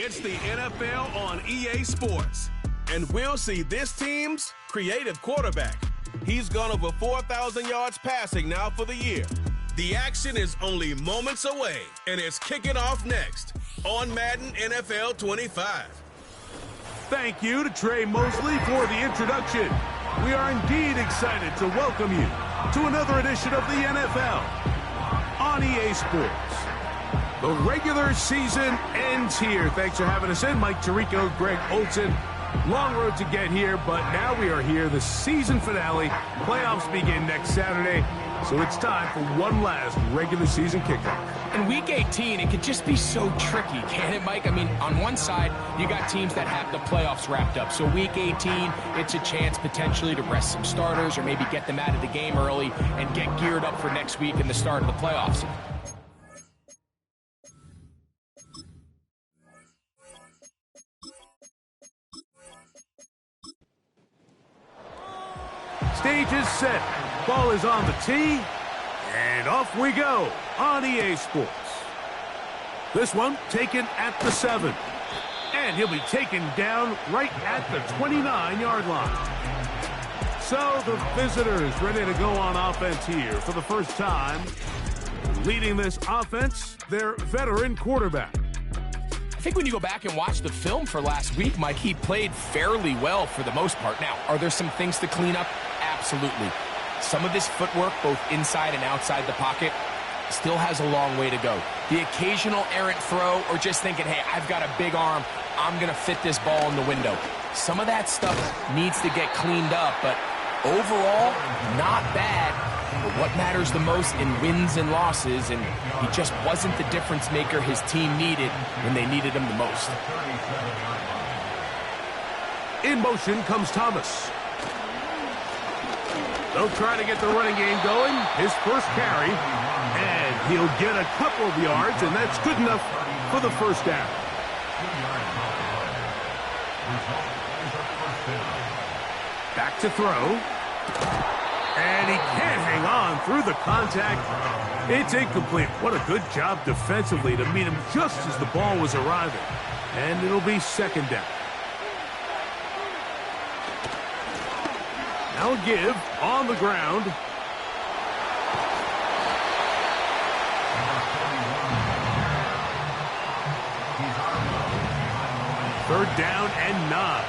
It's the NFL on EA Sports. And we'll see this team's creative quarterback. He's gone over 4,000 yards passing now for the year. The action is only moments away, and it's kicking off next on Madden NFL 25. Thank you to Trey Mosley for the introduction. We are indeed excited to welcome you to another edition of the NFL on EA Sports. The regular season ends here. Thanks for having us in. Mike Tirico, Greg Olson. Long road to get here, but now we are here. The season finale. Playoffs begin next Saturday, so it's time for one last regular season kickoff. In Week 18, it could just be so tricky, can't it, Mike? I mean, on one side, you got teams that have the playoffs wrapped up. So Week 18, it's a chance potentially to rest some starters or maybe get them out of the game early and get geared up for next week and the start of the playoffs. Stage is set. Ball is on the tee. And off we go on EA Sports. This one taken at the 7. And he'll be taken down right at the 29-yard line. So the visitors ready to go on offense here for the first time. Leading this offense, their veteran quarterback. I think when you go back and watch the film for last week, Mike, he played fairly well for the most part. Now, are there some things to clean up? Absolutely. Some of his footwork, both inside and outside the pocket, still has a long way to go. The occasional errant throw or just thinking, hey, I've got a big arm, I'm going to fit this ball in the window. Some of that stuff needs to get cleaned up, but overall, not bad. But what matters the most in wins and losses, and he just wasn't the difference maker his team needed when they needed him the most. In motion comes Thomas. They'll try to get the running game going. His first carry, and he'll get a couple of yards, and that's good enough for the first down. Back to throw. And he can't hang on through the contact. It's incomplete. What a good job defensively to meet him just as the ball was arriving. And it'll be second down. Now a give on the ground. Third down and 9.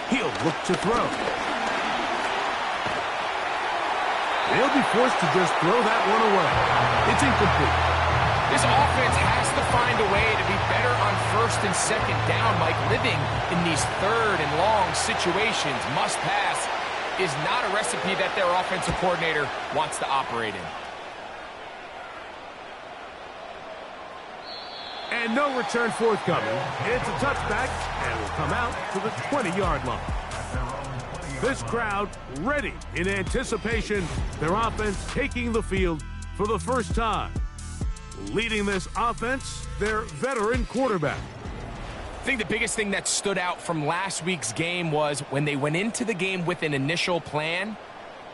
He'll look to throw. They'll be forced to just throw that one away. It's incomplete. This offense has to find a way to be better on first and second down, Mike. Living in these third and long situations, must pass, is not a recipe that their offensive coordinator wants to operate in. And no return forthcoming. It's a touchback and will come out to the 20-yard line. This crowd ready in anticipation. Their offense taking the field for the first time. Leading this offense, their veteran quarterback. I think the biggest thing that stood out from last week's game was when they went into the game with an initial plan,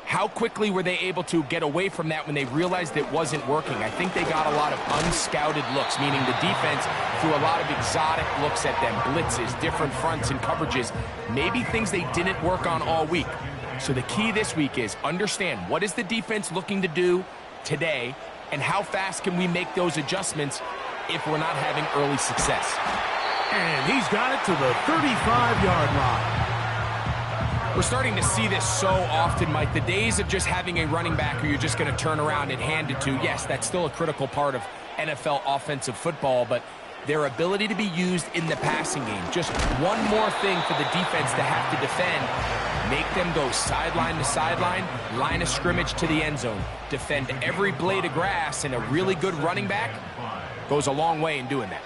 how quickly were they able to get away from that when they realized it wasn't working? I think they got a lot of unscouted looks, meaning the defense threw a lot of exotic looks at them, blitzes, different fronts and coverages, maybe things they didn't work on all week. So the key this week is understand what is the defense looking to do today, and how fast can we make those adjustments if we're not having early success. And he's got it to the 35-yard line. We're starting to see this so often, Mike. The days of just having a running back who you're just going to turn around and hand it to, yes, that's still a critical part of NFL offensive football, but their ability to be used in the passing game, just one more thing for the defense to have to defend, make them go sideline to sideline, line of scrimmage to the end zone, defend every blade of grass, and a really good running back goes a long way in doing that.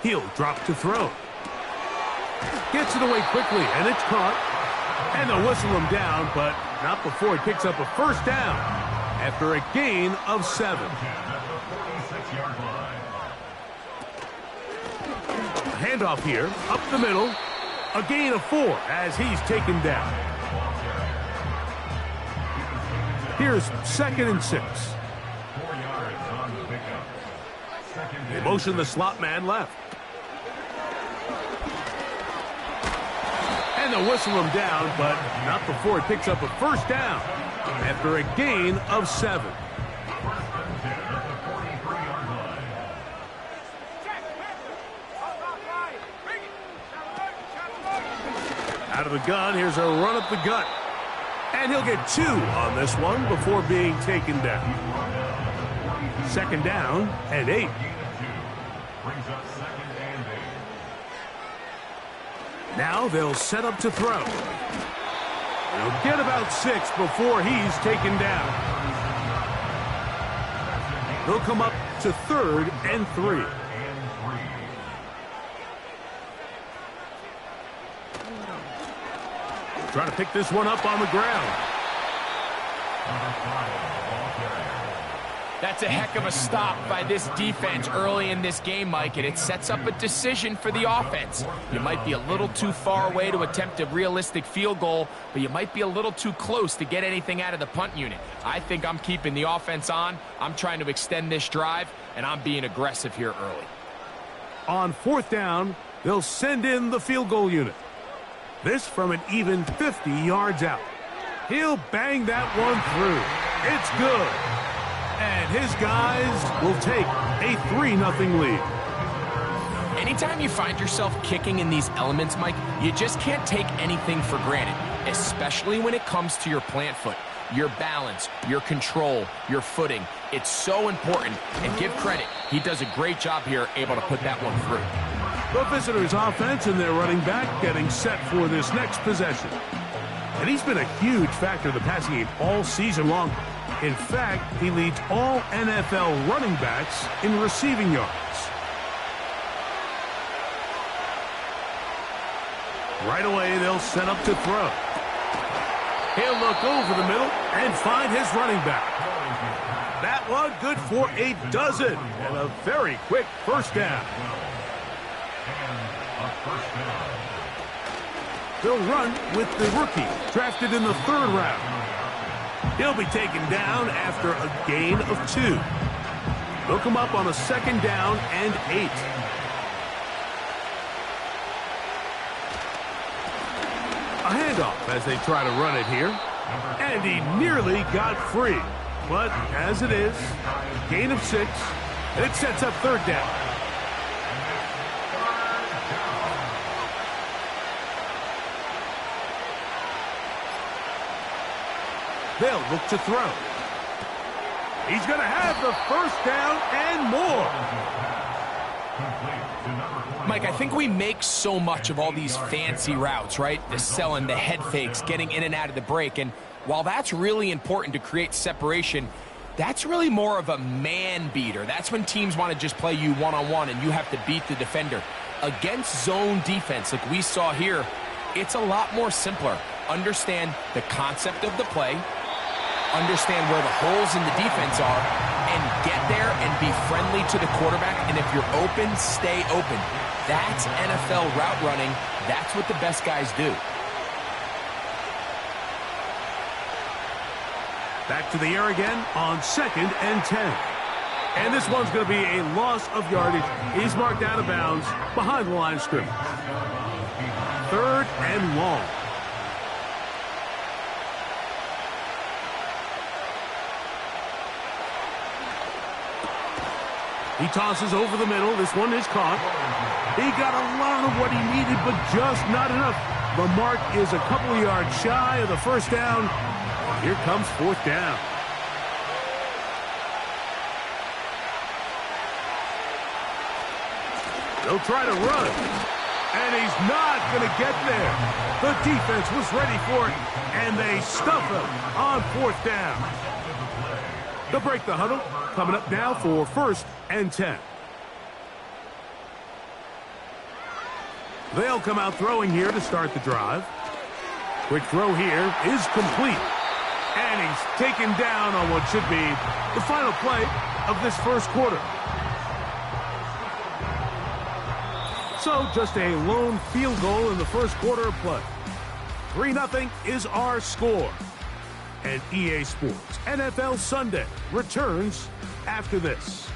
He'll drop to throw. Gets it away quickly, and it's caught. And they'll whistle him down, but not before he picks up a first down after a gain of 7. A handoff here, up the middle. A gain of 4 as he's taken down. Here's 2nd and 6. They motion the slot man left. And they'll whistle him down, but not before he picks up a first down after a gain of 7. Out of the gun, here's a run up the gut. And he'll get 2 on this one before being taken down. 2nd down and 8. Now they'll set up to throw. He'll get about 6 before he's taken down. They'll come up to 3rd and 3. Trying to pick this one up on the ground. That's a heck of a stop by this defense early in this game, Mike, and it sets up a decision for the offense. You might be a little too far away to attempt a realistic field goal, but you might be a little too close to get anything out of the punt unit. I think I'm keeping the offense on. I'm trying to extend this drive, and I'm being aggressive here early. On 4th down, they'll send in the field goal unit. This from an even 50 yards out. He'll bang that one through. It's good. And his guys will take a 3-0 lead. Anytime you find yourself kicking in these elements, Mike, you just can't take anything for granted, especially when it comes to your plant foot. Your balance, your control, your footing. It's so important, and give credit. He does a great job here, able to put that one through. The visitors' offense and their running back getting set for this next possession. And he's been a huge factor in the passing game all season long. In fact, he leads all NFL running backs in receiving yards. Right away, they'll set up to throw. He'll look over the middle and find his running back. That one good for a dozen and a very quick first down. They'll run with the rookie, drafted in the 3rd round. He'll be taken down after a gain of 2. They'll come up on a 2nd down and 8. A handoff as they try to run it here. And he nearly got free. But as it is, gain of 6, and it sets up 3rd down. They'll look to throw. He's going to have the first down and more. Mike, I think we make so much of all these fancy routes, right? The selling, the head fakes, getting in and out of the break. And while that's really important to create separation, that's really more of a man beater. That's when teams want to just play you one-on-one and you have to beat the defender. Against zone defense like we saw here, it's a lot more simpler. Understand the concept of the play, understand where the holes in the defense are, and get there and be friendly to the quarterback. And if you're open, stay open. That's NFL route running. That's what the best guys do. Back to the air again on 2nd and 10. And this one's going to be a loss of yardage. He's marked out of bounds behind the line of scrimmage. 3rd and long. He tosses over the middle. This one is caught. He got a lot of what he needed, but just not enough. The mark is a couple of yards shy of the first down. Here comes 4th down. They'll try to run. And he's not going to get there. The defense was ready for it, and they stuff him on 4th down. They'll break the huddle. Coming up now for 1st and 10. They'll come out throwing here to start the drive. Quick throw here is complete. And he's taken down on what should be the final play of this first quarter. So just a lone field goal in the first quarter of play. 3-0 is our score. And EA Sports NFL Sunday returns after this.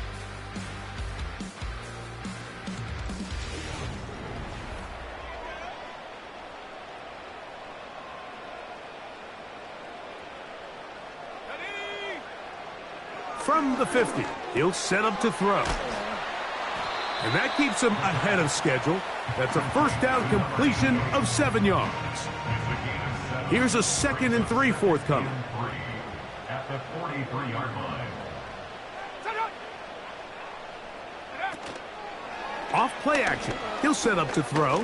From the 50, he'll set up to throw. And that keeps him ahead of schedule. That's a first down completion of 7 yards. Here's a 2nd and 3 forthcoming. At the 43-yard line. Off play action. He'll set up to throw.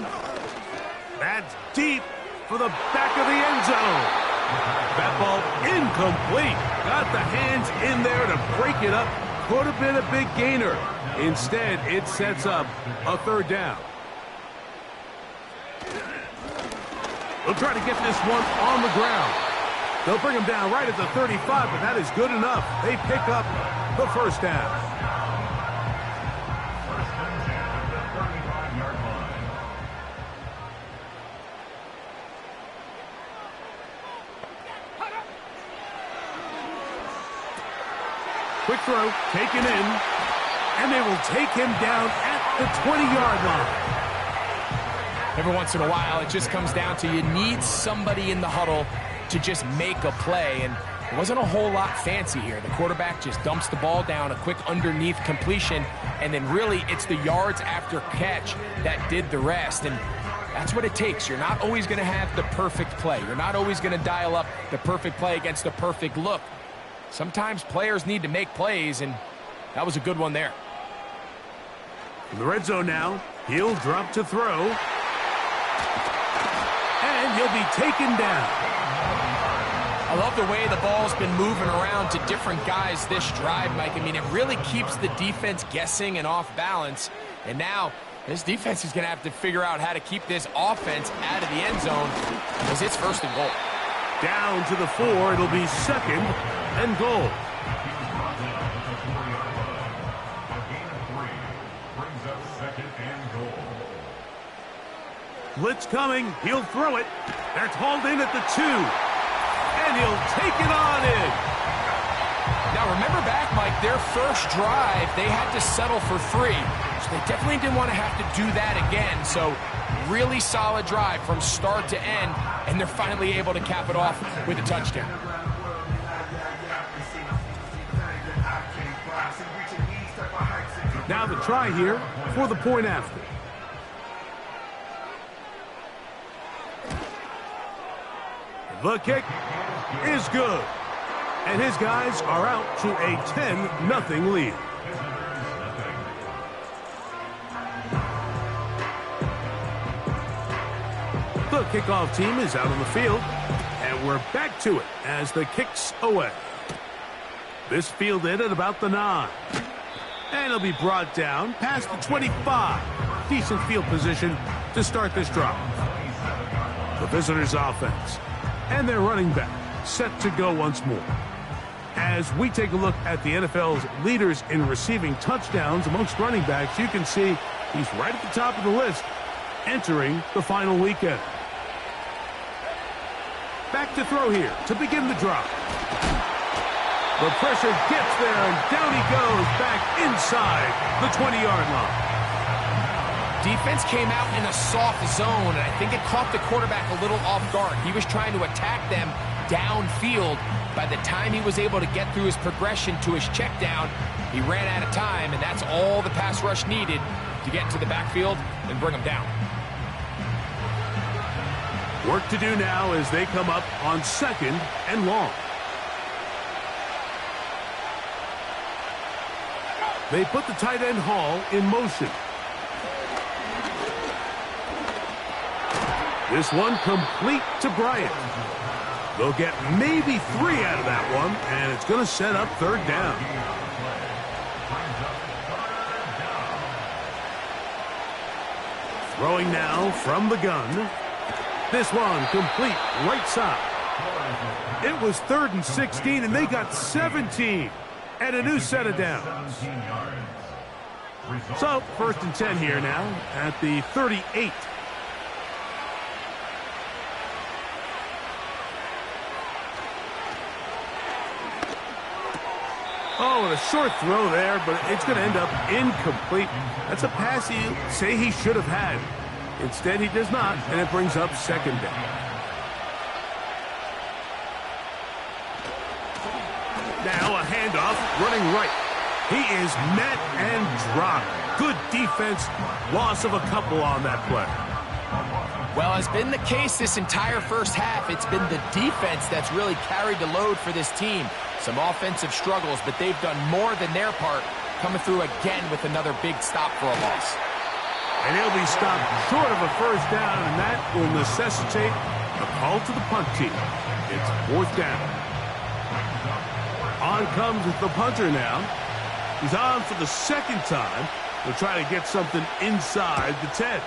That's deep for the back of the end zone. That ball incomplete. Got the hands in there to break it up. Could have been a big gainer. Instead, it sets up a 3rd down. They'll try to get this one on the ground. They'll bring him down right at the 35, but that is good enough. They pick up the 1st down. Quick throw, taken in, and they will take him down at the 20-yard line. Every once in a while, it just comes down to you need somebody in the huddle to just make a play, and it wasn't a whole lot fancy here. The quarterback just dumps the ball down, a quick underneath completion, and then really it's the yards after catch that did the rest, and that's what it takes. You're not always going to have the perfect play. You're not always going to dial up the perfect play against the perfect look. Sometimes players need to make plays, and that was a good one there. In the red zone now, he'll drop to throw, and he'll be taken down. I love the way the ball's been moving around to different guys this drive, Mike. I mean, it really keeps the defense guessing and off balance, and now this defense is going to have to figure out how to keep this offense out of the end zone because it's 1st and goal. Down to the 4, it'll be 2nd and goal. Blitz coming. He'll throw it. That's hauled in at the 2. And he'll take it on in. Now, remember back, Mike, their first drive, they had to settle for 3. So they definitely didn't want to have to do that again. So really solid drive from start to end, and they're finally able to cap it off with a touchdown. Now the try here for the point after. The kick is good. And his guys are out to a 10-0 lead. The kickoff team is out on the field, and we're back to it as the kick's away. This fielded at about the 9. And it'll be brought down past the 25. Decent field position to start this drive. The visitors' offense and their running back set to go once more. As we take a look at the NFL's leaders in receiving touchdowns amongst running backs, you can see he's right at the top of the list entering the final weekend. Back to throw here to begin the drive. The pressure gets there, and down he goes back inside the 20-yard line. Defense came out in a soft zone, and I think it caught the quarterback a little off guard. He was trying to attack them downfield. By the time he was able to get through his progression to his check down, he ran out of time, and that's all the pass rush needed to get into the backfield and bring him down. Work to do now as they come up on 2nd and long. They put the tight end Hall in motion. This one complete to Bryant. They'll get maybe 3 out of that one, and it's going to set up 3rd down. Throwing now from the gun. This one complete right side. It was 3rd and 16, and they got 17. And a new set of downs. So, 1st and 10 here now at the 38. Oh, and a short throw there, but it's going to end up incomplete. That's a pass you say he should have had. Instead, he does not, and it brings up second down. Now a handoff, running right. He is met and dropped. Good defense, loss of a couple on that play. Well, as been the case this entire first half, it's been the defense that's really carried the load for this team. Some offensive struggles, but they've done more than their part, coming through again with another big stop for a loss. And he'll be stopped short of a first down, and that will necessitate a call to the punt team. It's fourth down. On comes the punter now. He's on for the second time. He'll try to get something inside the 10.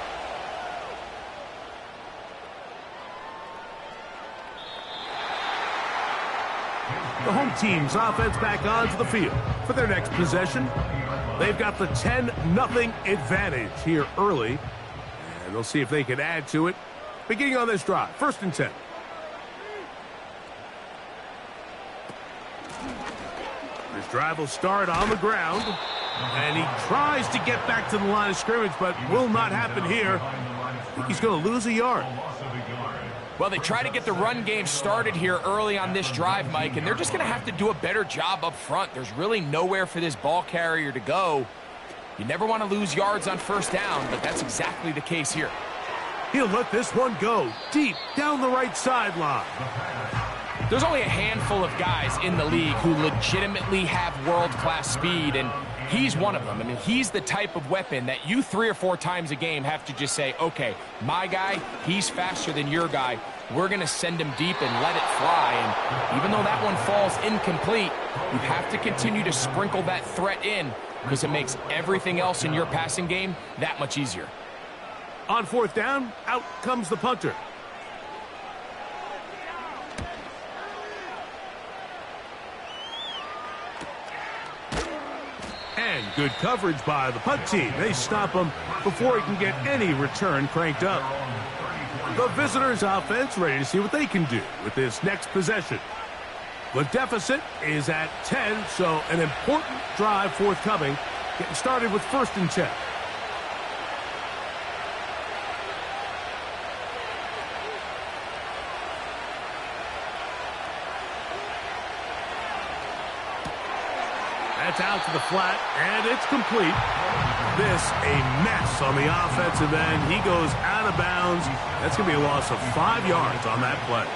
The home team's offense back onto the field for their next possession. They've got the 10-0 advantage here early, and they'll see if they can add to it. Beginning on this drive, 1st and 10. This drive will start on the ground, and he tries to get back to the line of scrimmage, but will not happen here. I think he's going to lose a yard. Well, they try to get the run game started here early on this drive, Mike, and they're just going to have to do a better job up front. There's really nowhere for this ball carrier to go. You never want to lose yards on first down, but that's exactly the case here. He'll let this one go deep down the right sideline. There's only a handful of guys in the league who legitimately have world-class speed, and he's one of them. I mean, he's the type of weapon that you 3 or 4 times a game have to just say, okay, my guy, he's faster than your guy. We're going to send him deep and let it fly. And even though that one falls incomplete, you have to continue to sprinkle that threat in because it makes everything else in your passing game that much easier. On 4th down, out comes the punter. And good coverage by the punt team. They stop him before he can get any return cranked up. The visitors' offense ready to see what they can do with this next possession. The deficit is at 10, so an important drive forthcoming. Getting started with 1st and 10. That's out to the flat, and it's complete. This a mess on the offensive end. He goes out of bounds. That's going to be a loss of 5 yards on that play.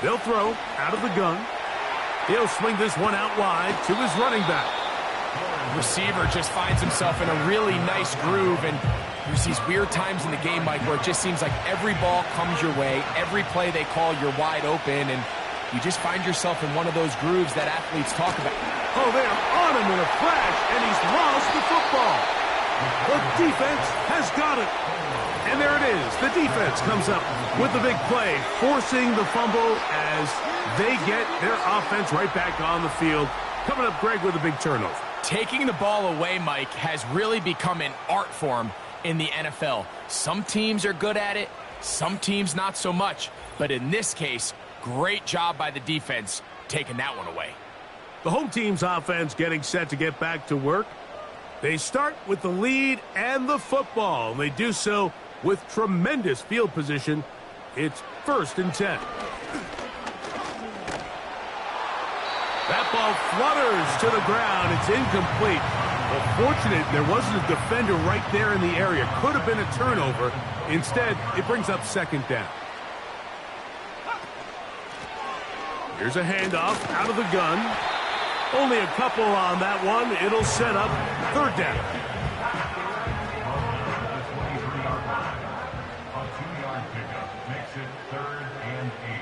They'll throw out of the gun. He'll swing this one out wide to his running back. Receiver just finds himself in a really nice groove, and there's these weird times in the game, Mike, where it just seems like every ball comes your way, every play they call, you're wide open, and you just find yourself in one of those grooves that athletes talk about. Oh, they're on him in a flash, and he's lost the football. The defense has got it. And there it is. The defense comes up with the big play, forcing the fumble as they get their offense right back on the field. Coming up, Greg, with a big turnover. Taking the ball away, Mike, has really become an art form in the NFL. Some teams are good at it, some teams not so much. But in this case, great job by the defense taking that one away. The home team's offense getting set to get back to work. They start with the lead and the football, and they do so with tremendous field position. It's 1st and 10. That ball flutters to the ground. It's incomplete. Well, fortunate there wasn't a defender right there in the area. Could have been a turnover. Instead, it brings up 2nd down. Here's a handoff out of the gun. Only a couple on that one. It'll set up 3rd down. A 2-yard pickup makes it 3rd and 8.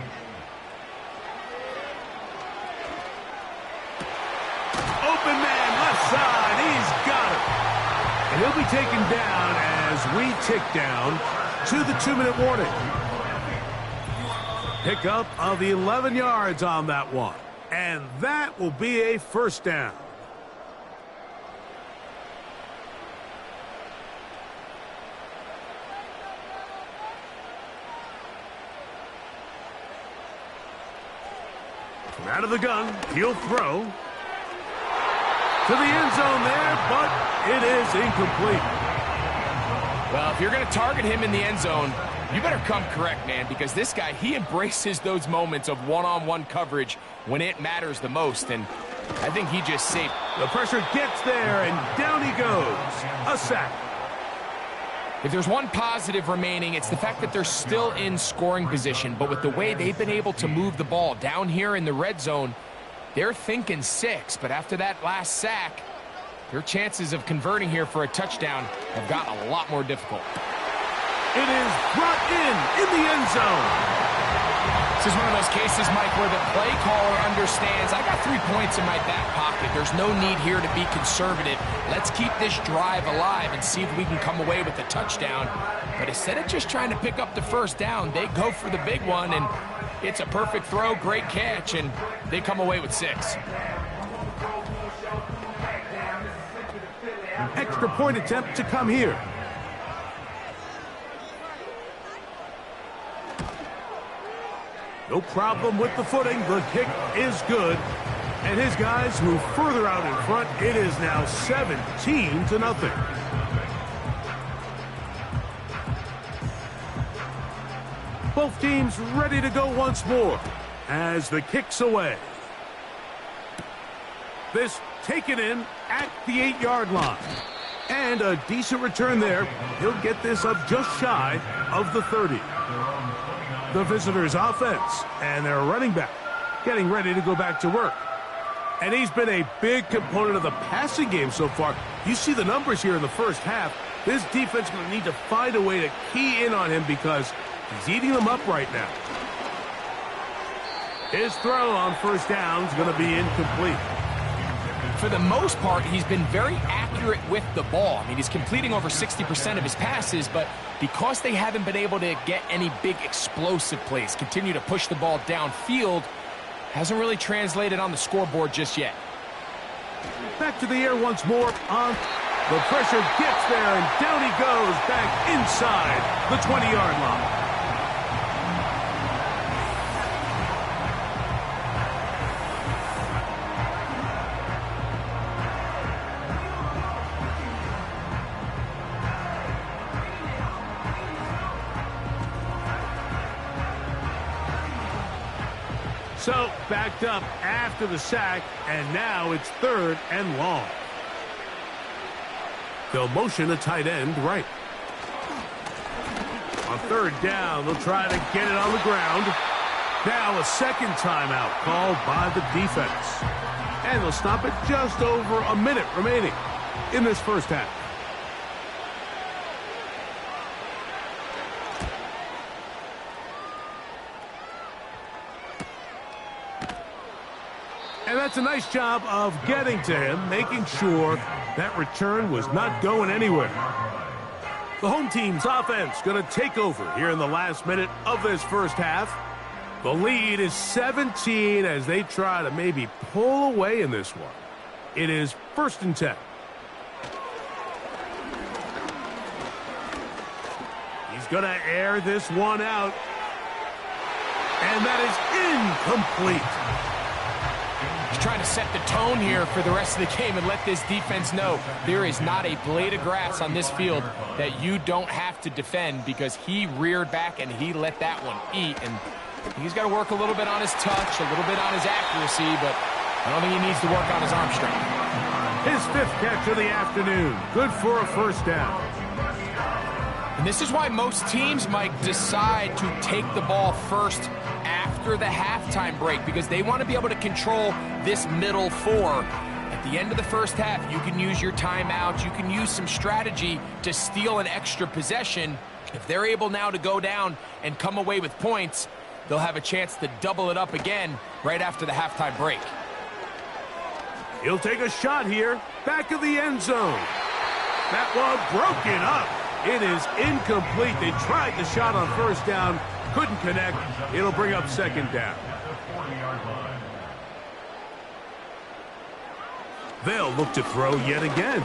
Open man, left side. He's got it. And he'll be taken down as we tick down to the 2-minute warning. Pickup of 11 yards on that one. And that will be a 1st down. Out of the gun, he'll throw. To the end zone there, but it is incomplete. Well, if you're going to target him in the end zone, you better come correct, man, because this guy, he embraces those moments of one-on-one coverage when it matters the most, and I think he just saved. The pressure gets there, and down he goes. A sack. If there's one positive remaining, it's the fact that they're still in scoring position, but with the way they've been able to move the ball down here in the red zone, they're thinking 6, but after that last sack, their chances of converting here for a touchdown have gotten a lot more difficult. It is brought in the end zone. This is one of those cases, Mike, where the play caller understands, I got 3 points in my back pocket. There's no need here to be conservative. Let's keep this drive alive and see if we can come away with a touchdown. But instead of just trying to pick up the first down, they go for the big one, and it's a perfect throw, great catch, and they come away with 6. Extra point attempt to come here. No problem with the footing. The kick is good. And his guys move further out in front. It is now 17-0. Both teams ready to go once more as the kick's away. This taken in at the 8-yard line. And a decent return there. He'll get this up just shy of the 30. The visitors' offense and their running back getting ready to go back to work. And he's been a big component of the passing game so far. You see the numbers here in the first half. This defense is going to need to find a way to key in on him because he's eating them up right now. His throw on first down is going to be incomplete. For the most part, he's been very accurate with the ball. I mean, he's completing over 60% of his passes, but because they haven't been able to get any big explosive plays, continue to push the ball downfield, hasn't really translated on the scoreboard just yet. Back to the air once more. The pressure gets there, and down he goes back inside the 20-yard line. So, backed up after the sack, and now it's 3rd and long. They'll motion a tight end right. On 3rd down, they'll try to get it on the ground. Now a second timeout called by the defense. And they'll stop it just over a minute remaining in this first half. And that's a nice job of getting to him, making sure that return was not going anywhere. The home team's offense going to take over here in the last minute of this first half. The lead is 17 as they try to maybe pull away in this one. It is 1st and 10. He's going to air this one out. And that is incomplete. He's trying to set the tone here for the rest of the game and let this defense know there is not a blade of grass on this field that you don't have to defend, because he reared back and he let that one eat. And he's got to work a little bit on his touch, a little bit on his accuracy, but I don't think he needs to work on his arm strength. His 5th catch of the afternoon. Good for a first down. And this is why most teams, Mike, decide to take the ball first after the halftime break, because they want to be able to control this middle 4. At the end of the first half, you can use your timeouts, you can use some strategy to steal an extra possession. If they're able now to go down and come away with points, they'll have a chance to double it up again right after the halftime break. He'll take a shot here, back of the end zone. That one broken up. It is incomplete. They tried the shot on first down, couldn't connect. It'll bring up 2nd down. They'll look to throw yet again.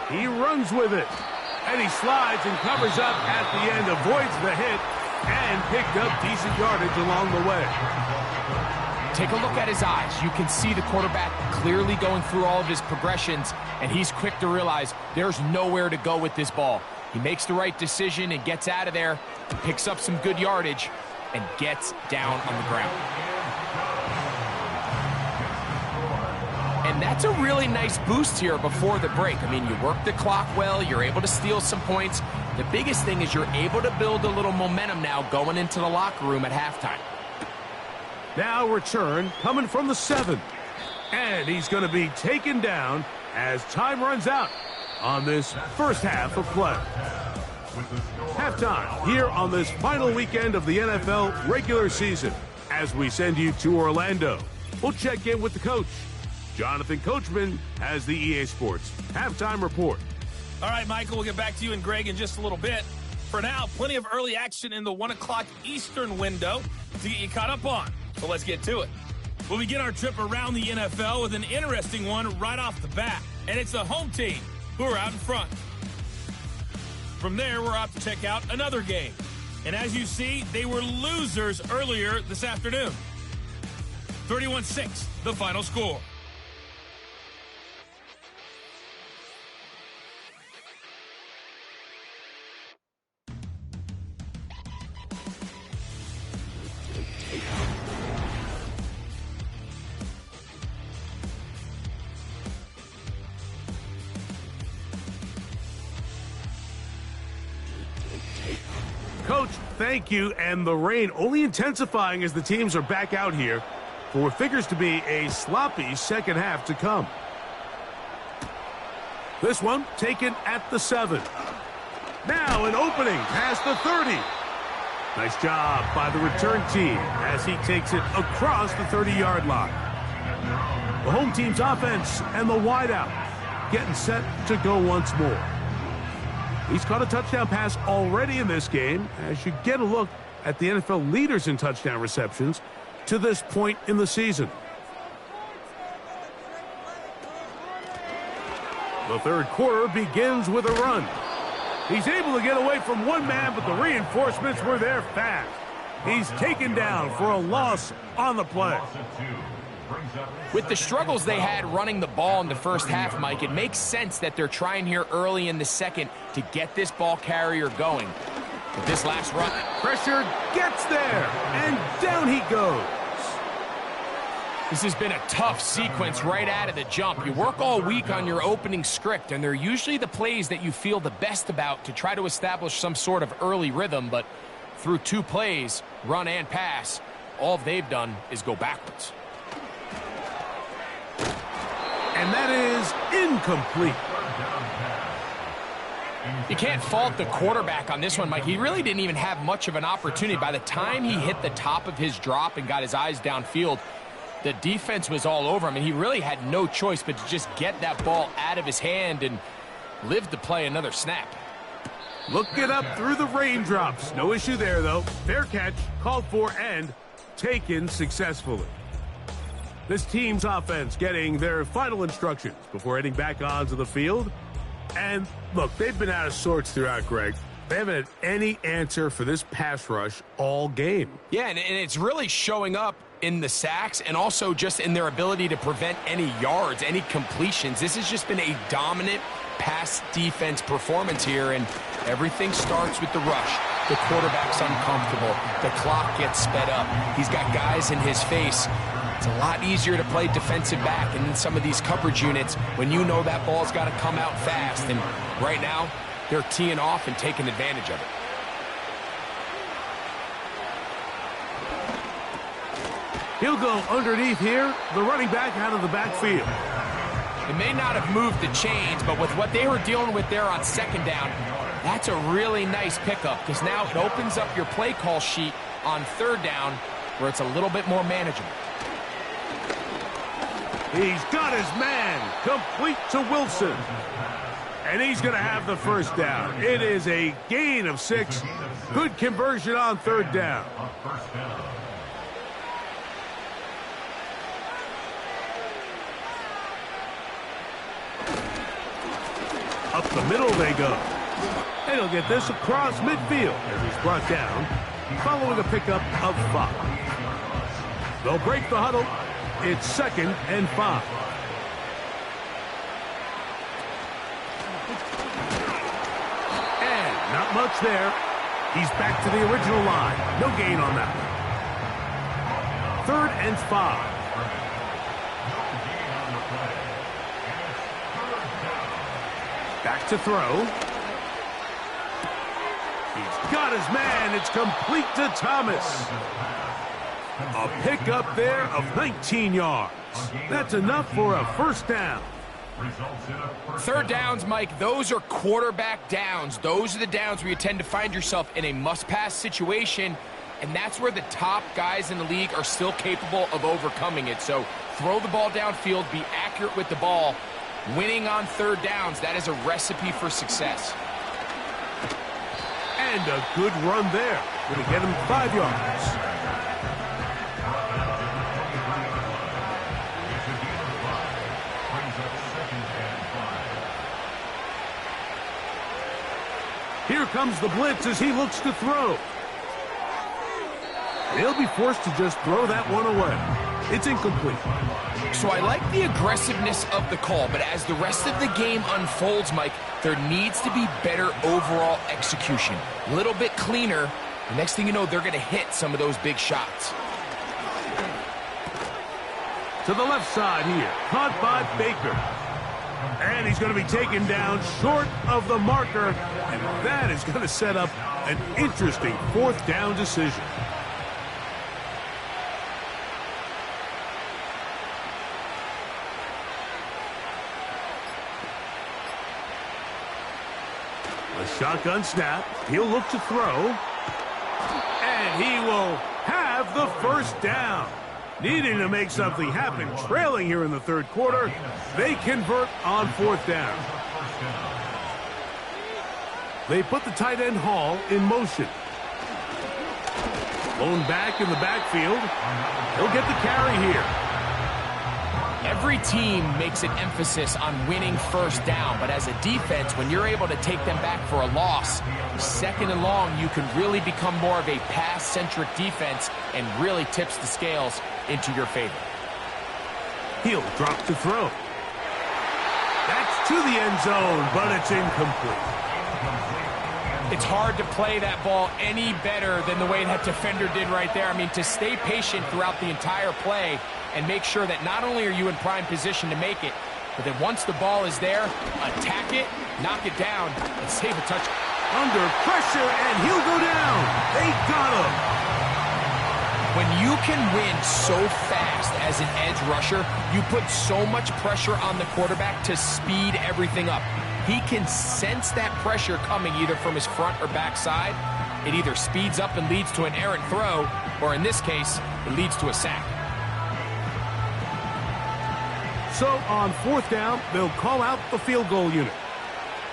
He runs with it, and he slides and covers up at the end, avoids the hit, and picked up decent yardage along the way. Take a look at his eyes. You can see the quarterback clearly going through all of his progressions, and he's quick to realize there's nowhere to go with this ball. He makes the right decision and gets out of there, picks up some good yardage, and gets down on the ground. And that's a really nice boost here before the break. I mean, you work the clock well, you're able to steal some points. The biggest thing is you're able to build a little momentum now going into the locker room at halftime. Now return coming from the 7. And he's going to be taken down as time runs out on this first half of play. Halftime here on this final weekend of the NFL regular season. As we send you to Orlando, we'll check in with the coach. Jonathan Coachman has the EA Sports halftime report. All right, Michael, we'll get back to you and Greg in just a little bit. For now, plenty of early action in the 1 o'clock Eastern window to get you caught up on. So let's get to it. We'll begin our trip around the NFL with an interesting one right off the bat. And it's the home team who are out in front. From there, we're off to check out another game. And as you see, they were losers earlier this afternoon. 31-6, the final score. Coach, thank you, and the rain only intensifying as the teams are back out here for what figures to be a sloppy second half to come. This one taken at the 7. Now an opening past the 30. Nice job by the return team as he takes it across the 30-yard line. The home team's offense and the wideout getting set to go once more. He's caught a touchdown pass already in this game as you get a look at the NFL leaders in touchdown receptions to this point in the season. The third quarter begins with a run. He's able to get away from one man, but the reinforcements were there fast. He's taken down for a loss on the play. With the struggles they had running the ball in the first half, Mike, it makes sense that they're trying here early in the second to get this ball carrier going. But this last run, pressure gets there, and down he goes. This has been a tough sequence right out of the jump. You work all week on your opening script, and they're usually the plays that you feel the best about to try to establish some sort of early rhythm, but through 2 plays, run and pass, all they've done is go backwards. And that is incomplete. You can't fault the quarterback on this one, Mike. He really didn't even have much of an opportunity. By the time he hit the top of his drop and got his eyes downfield, the defense was all over him, and he really had no choice but to just get that ball out of his hand and live to play another snap. Looking up through the raindrops. No issue there, though. Fair catch, called for, and taken successfully. This team's offense getting their final instructions before heading back onto the field. And, look, they've been out of sorts throughout, Greg. They haven't had any answer for this pass rush all game. Yeah, and it's really showing up in the sacks and also just in their ability to prevent any yards, any completions. This has just been a dominant pass defense performance here, and everything starts with the rush. The quarterback's uncomfortable. The clock gets sped up. He's got guys in his face. It's a lot easier to play defensive back in some of these coverage units when you know that ball's got to come out fast. And right now, they're teeing off and taking advantage of it. He'll go underneath here, the running back out of the backfield. It may not have moved the chains, but with what they were dealing with there on second down, that's a really nice pickup because now it opens up your play call sheet on third down where it's a little bit more manageable. He's got his man complete to Wilson. And he's going to have the first down. It is a gain of 6. Good conversion on third down. Up the middle they go. And he'll get this across midfield as he's brought down following a pickup of 5. They'll break the huddle. It's 2nd and 5. And not much there. He's back to the original line. No gain on that one. 3rd and 5. Back to throw. He's got his man. It's complete to Thomas. A pickup there of 19 yards. That's enough for a first down. 3rd downs, Mike, those are quarterback downs. Those are the downs where you tend to find yourself in a must-pass situation, and that's where the top guys in the league are still capable of overcoming it. So throw the ball downfield, be accurate with the ball. Winning on 3rd downs, that is a recipe for success. And a good run there. Going to get him 5 yards. Here comes the blitz as he looks to throw. He'll be forced to just throw that one away. It's incomplete. So I like the aggressiveness of the call, but as the rest of the game unfolds, Mike, there needs to be better overall execution. A little bit cleaner. The next thing you know, they're going to hit some of those big shots. To the left side here. Caught by Baker. And he's going to be taken down short of the marker. And that is going to set up an interesting 4th down decision. A shotgun snap. He'll look to throw. And he will have the first down. Needing to make something happen. Trailing here in the 3rd quarter. They convert on 4th down. They put the tight end Hall in motion. Blown back in the backfield. He'll get the carry here. Every team makes an emphasis on winning 1st down, but as a defense, when you're able to take them back for a loss, 2nd and long, you can really become more of a pass-centric defense and really tips the scales into your favor. He'll drop to throw. That's to the end zone, but it's incomplete. It's hard to play that ball any better than the way that defender did right there. I mean, to stay patient throughout the entire play and make sure that not only are you in prime position to make it, but that once the ball is there, attack it, knock it down, and save a touchdown. Under pressure, and he'll go down. They got him. When you can win so fast as an edge rusher, you put so much pressure on the quarterback to speed everything up. He can sense that pressure coming either from his front or back side. It either speeds up and leads to an errant throw, or in this case, it leads to a sack. So on 4th down, they'll call out the field goal unit.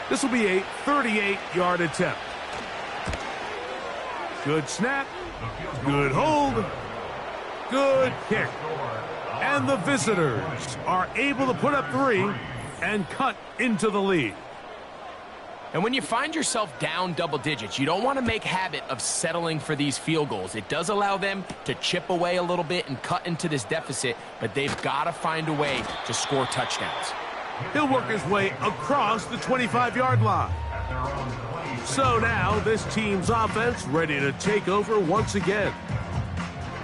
This will be a 38-yard attempt. Good snap. Good hold. Good kick. And the visitors are able to put up 3 and cut into the lead. And when you find yourself down double digits, you don't want to make habit of settling for these field goals. It does allow them to chip away a little bit and cut into this deficit, but they've got to find a way to score touchdowns. He'll work his way across the 25-yard line. So now this team's offense ready to take over once again.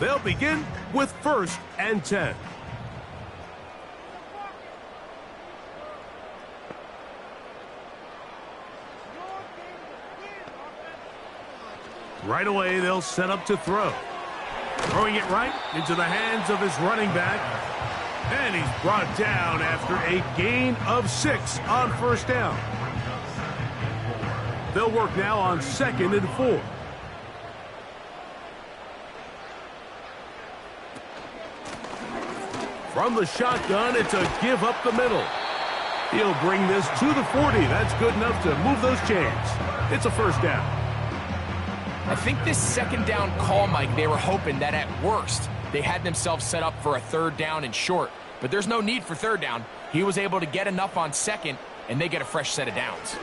They'll begin with 1st and 10. Right away, they'll set up to throw. Throwing it right into the hands of his running back. And he's brought down after a gain of 6 on 1st down. They'll work now on 2nd and 4. From the shotgun, it's a give up the middle. He'll bring this to the 40. That's good enough to move those chains. It's a 1st down. I think this 2nd down call, Mike, they were hoping that at worst they had themselves set up for a 3rd down and short. But there's no need for 3rd down. He was able to get enough on 2nd, and they get a fresh set of downs.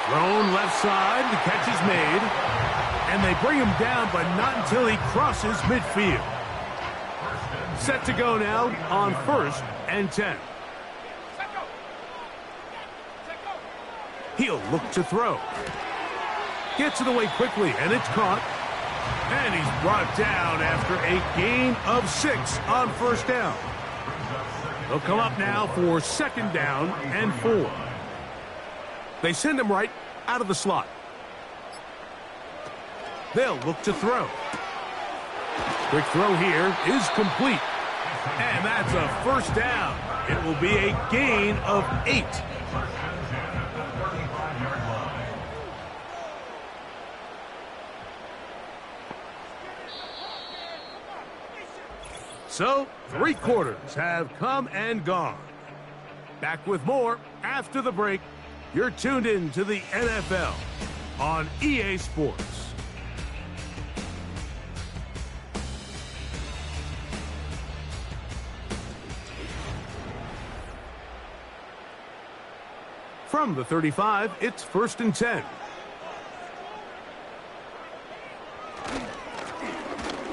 Thrown left side, the catch is made. And they bring him down, but not until he crosses midfield. Set to go now on 1st and 10. He'll look to throw. Gets it away quickly, and it's caught. And he's brought down after a gain of 6 on 1st down. They'll come up now for 2nd down and 4. They send him right out of the slot. They'll look to throw. Quick throw here is complete. And that's a 1st down. It will be a gain of 8. So, 3 quarters have come and gone. Back with more after the break. You're tuned in to the NFL on EA Sports. From the 35, it's 1st and 10.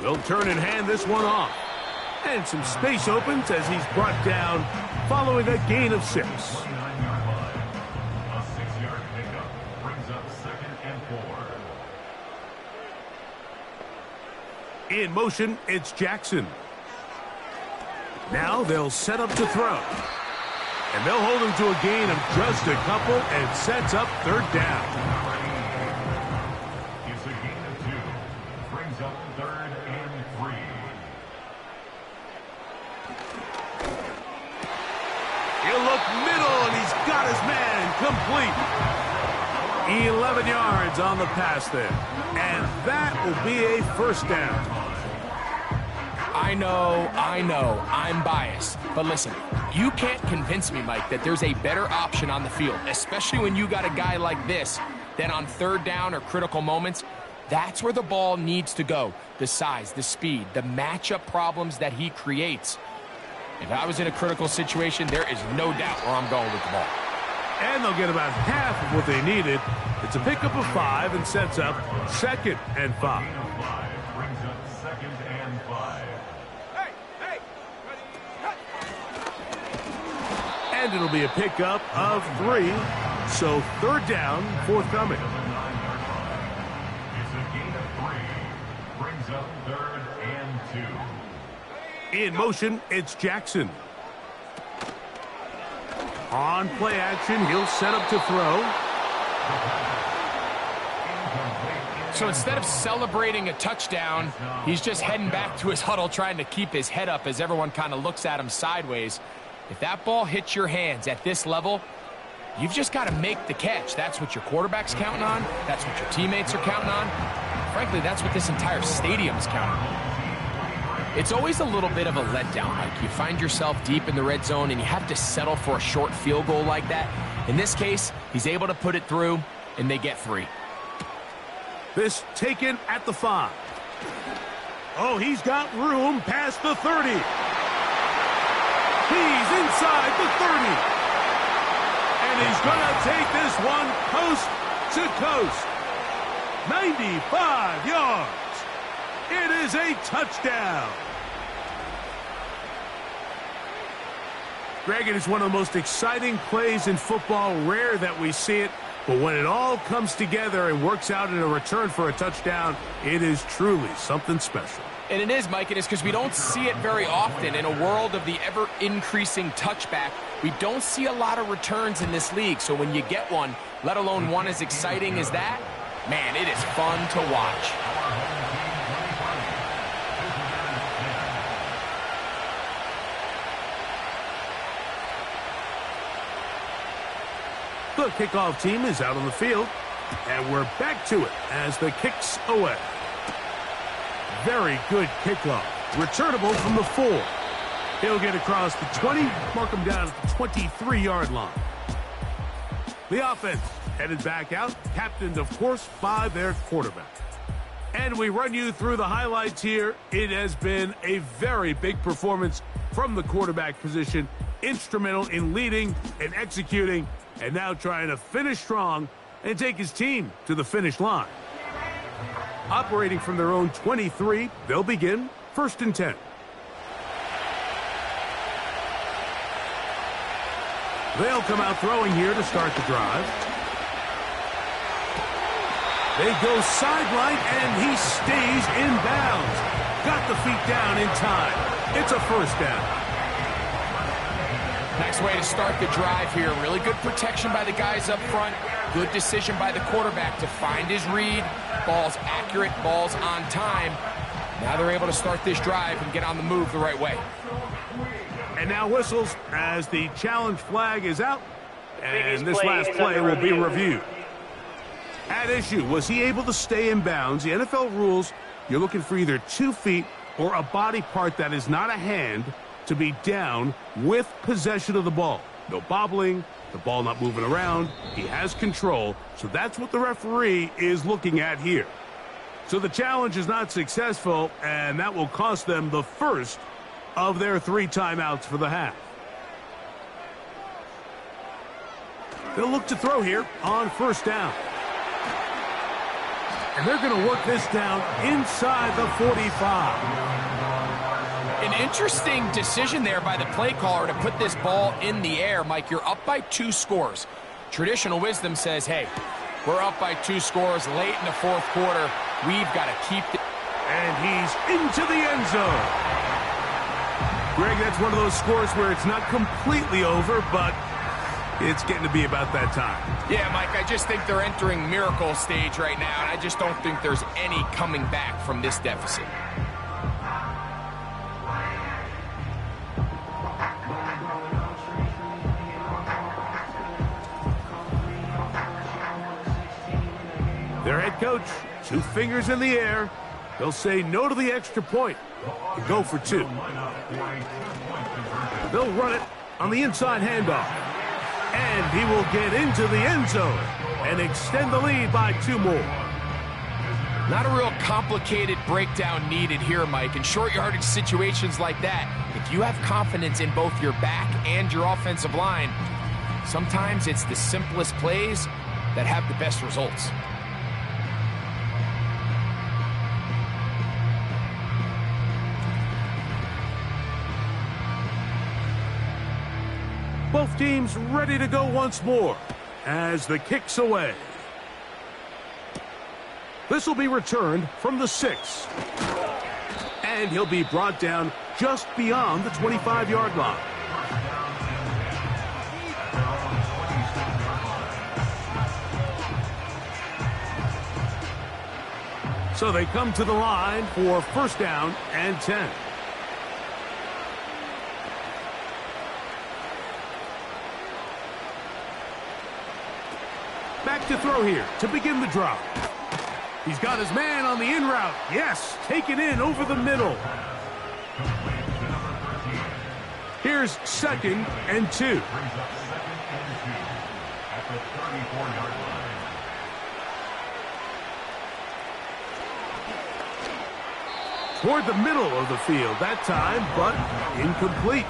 They'll turn and hand this one off. And some space opens as he's brought down following a gain of 6. A 6-yard pickup brings up 2nd and 4. In motion, it's Jackson. Now they'll set up to throw. And they'll hold him to a gain of just a couple and sets up 3rd down. It's a gain of 2. Brings up 3rd and 3. He'll look middle, and he's got his man complete. 11 yards on the pass there. And that will be a 1st down. I know, I'm biased. But listen, you can't convince me, Mike, that there's a better option on the field, especially when you got a guy like this, than on 3rd down or critical moments. That's where the ball needs to go. The size, the speed, the matchup problems that he creates. If I was in a critical situation, there is no doubt where I'm going with the ball. And they'll get about half of what they needed. It's a pickup of 5 and sets up 2nd and 5. Brings up 2nd and 5. And it'll be a pickup of 3. So 3rd down, forthcoming. It's a gain of 3. Brings up 3rd and 2. In motion, it's Jackson. On play action, he'll set up to throw. So instead of celebrating a touchdown, he's just heading back to his huddle trying to keep his head up as everyone kind of looks at him sideways. If that ball hits your hands at this level, you've just got to make the catch. That's what your quarterback's counting on. That's what your teammates are counting on. Frankly, that's what this entire stadium's counting on. It's always a little bit of a letdown, Mike. You find yourself deep in the red zone and you have to settle for a short field goal like that. In this case, he's able to put it through, and they get 3. This taken at the 5. Oh, he's got room past the 30. He's inside the 30. And he's going to take this one coast to coast. 95 yards. It is a touchdown. Greg, it is one of the most exciting plays in football. Rare that we see it. But when it all comes together and works out in a return for a touchdown, it is truly something special. And it is, Mike, and it's because we don't see it very often. In a world of the ever-increasing touchback, we don't see a lot of returns in this league. So when you get one, let alone one as exciting as that, man, it is fun to watch. The kickoff team is out on the field, and we're back to it as the kick's away. Very good kickoff. Returnable from the 4. He'll get across the 20, mark him down at the 23-yard line. The offense headed back out, captained, of course, by their quarterback. And we run you through the highlights here. It has been a very big performance from the quarterback position, instrumental in leading and executing, and now trying to finish strong and take his team to the finish line. Operating from their own 23, they'll begin 1st and 10. They'll come out throwing here to start the drive. They go sideline, and he stays in bounds. Got the feet down in time. It's a 1st down. Nice way to start the drive here. Really good protection by the guys up front. Good decision by the quarterback to find his read. Ball's accurate, ball's on time. Now they're able to start this drive and get on the move the right way. And now whistles as the challenge flag is out. And this last play will be reviewed. At issue, was he able to stay in bounds? The NFL rules, you're looking for either 2 feet or a body part that is not a hand to be down with possession of the ball. No bobbling, the ball not moving around. He has control, so that's what the referee is looking at here. So the challenge is not successful, and that will cost them the first of their 3 timeouts for the half. They'll look to throw here on 1st down. And they're going to work this down inside the 45. An interesting decision there by the play caller to put this ball in the air. Mike, you're up by 2 scores. Traditional wisdom says, hey, we're up by 2 scores late in the 4th quarter. We've got to keep it. And he's into the end zone. Greg, that's one of those scores where it's not completely over, but it's getting to be about that time. Yeah, Mike, I just think they're entering miracle stage right now, and I just don't think there's any coming back from this deficit. Their head coach, 2 fingers in the air. They'll say no to the extra point and go for 2. They'll run it on the inside handoff. And he will get into the end zone and extend the lead by 2 more. Not a real complicated breakdown needed here, Mike. In short yardage situations like that, if you have confidence in both your back and your offensive line, sometimes it's the simplest plays that have the best results. Both teams ready to go once more as the kick's away. This will be returned from the 6. And he'll be brought down just beyond the 25-yard line. So they come to the line for 1st down and 10. Back to throw here to begin the drive. He's got his man on the in route. Yes, taken in over the middle. Here's 2nd and 2. Toward the middle of the field that time, but incomplete.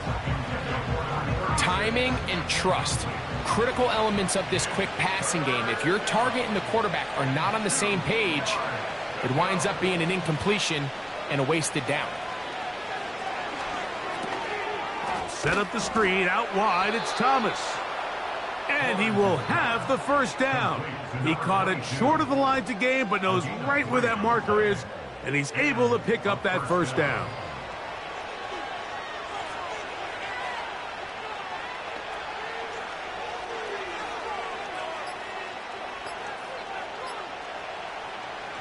Timing and trust. Critical elements of this quick passing game. If your target and the quarterback are not on the same page, it winds up being an incompletion and a wasted down. Set up the screen out wide. It's Thomas. And he will have the 1st down. He caught it short of the line to gain, but knows right where that marker is, and he's able to pick up that 1st down.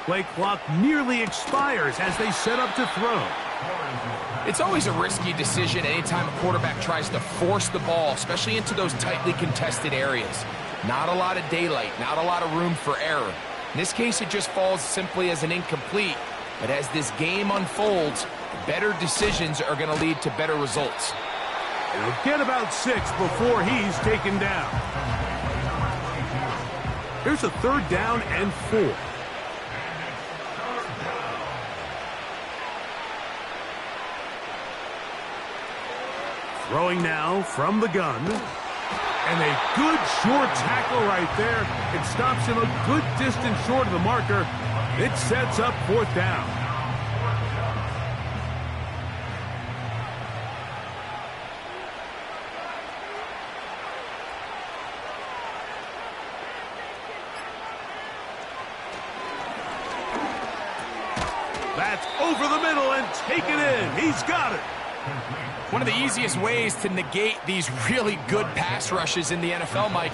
Play clock nearly expires as they set up to throw. It's always a risky decision anytime a quarterback tries to force the ball, especially into those tightly contested areas. Not a lot of daylight, not a lot of room for error. In this case, it just falls simply as an incomplete. But as this game unfolds, better decisions are going to lead to better results. He'll get about 6 before he's taken down. Here's a 3rd down and 4. Throwing now from the gun. And a good short tackle right there. It stops him a good distance short of the marker. It sets up 4th down. That's over the middle and taken in. He's got it. One of the easiest ways to negate these really good pass rushes in the NFL, Mike,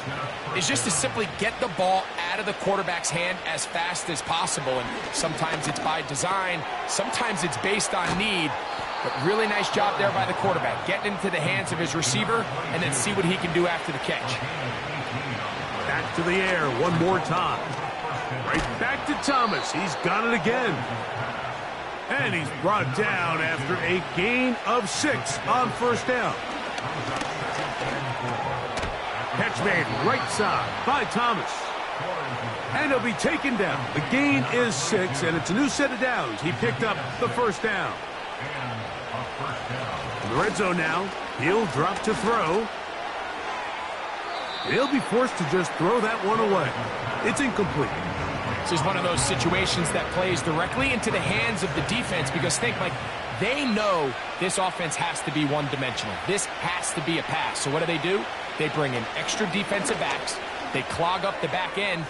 is just to simply get the ball out of the quarterback's hand as fast as possible. And sometimes it's by design, sometimes it's based on need. But really nice job there by the quarterback, getting into the hands of his receiver and then see what he can do after the catch. Back to the air one more time. Right back to Thomas. He's got it again. And he's brought down after a gain of 6 on 1st down. Catch made right side by Thomas. And he'll be taken down. The gain is 6, and it's a new set of downs. He picked up the 1st down. In the red zone now, he'll drop to throw. He'll be forced to just throw that one away. It's incomplete. This is one of those situations that plays directly into the hands of the defense because think, like, they know this offense has to be one-dimensional. This has to be a pass. So what do? They bring in extra defensive backs. They clog up the back end.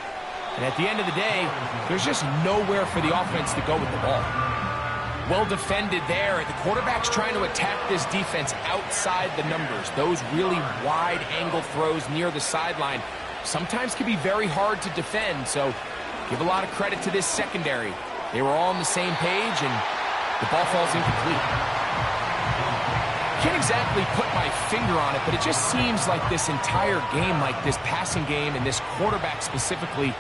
And at the end of the day, there's just nowhere for the offense to go with the ball. Well defended there. The quarterback's trying to attack this defense outside the numbers. Those really wide-angle throws near the sideline sometimes can be very hard to defend. So give a lot of credit to this secondary. They were all on the same page, and the ball falls incomplete. Can't exactly put my finger on it, but it just seems like this entire game, like this passing game and this quarterback specifically,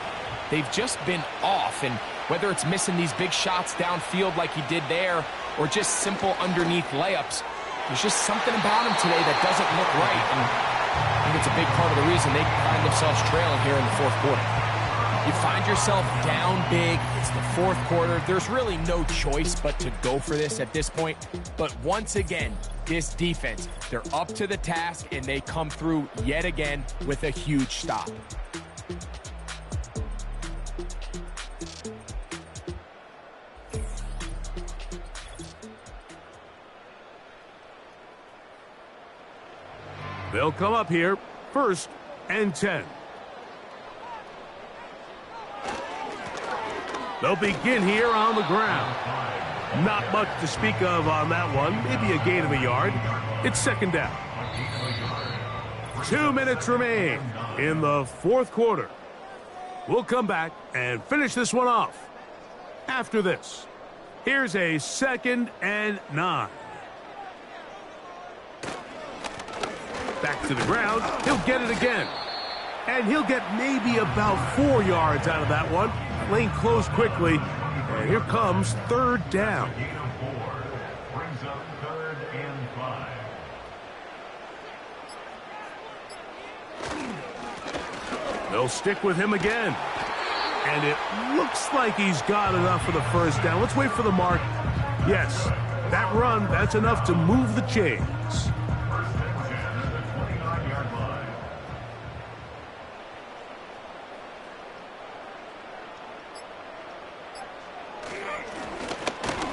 they've just been off. And whether it's missing these big shots downfield like he did there or just simple underneath layups, there's just something about him today that doesn't look right. And I think it's a big part of the reason they find themselves trailing here in the 4th quarter. You find yourself down big. It's the 4th quarter. There's really no choice but to go for this at this point. But once again, this defense, they're up to the task, and they come through yet again with a huge stop. They'll come up here, 1st and 10. They'll begin here on the ground. Not much to speak of on that one. Maybe a gain of a yard. It's 2nd down. 2 minutes remain in the 4th quarter. We'll come back and finish this one off after this. Here's a 2nd and 9. Back to the ground. He'll get it again. And he'll get maybe about 4 yards out of that one. Lane closed quickly. And here comes 3rd down. Brings up 3rd and 5. They'll stick with him again. And it looks like he's got enough for the 1st down. Let's wait for the mark. Yes, that run, that's enough to move the chains.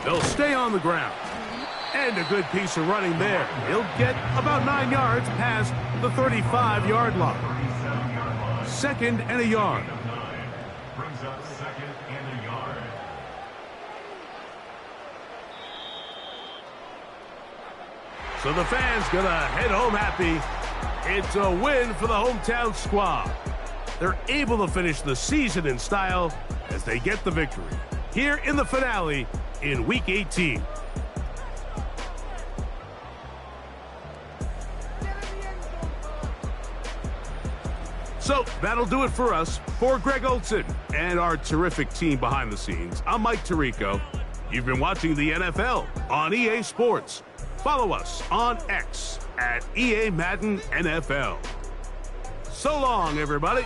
They'll stay on the ground. And a good piece of running there. He'll get about 9 yards past the 35-yard line. 2nd and a yard. Brings up 2nd and a yard. So the fans gonna head home happy. It's a win for the hometown squad. They're able to finish the season in style as they get the victory here in the finale in Week 18. So that'll do it for us. For Greg Olson and our terrific team behind the scenes, I'm Mike Tirico. You've been watching the NFL on EA Sports. Follow us on X at EA Madden NFL. So long, everybody.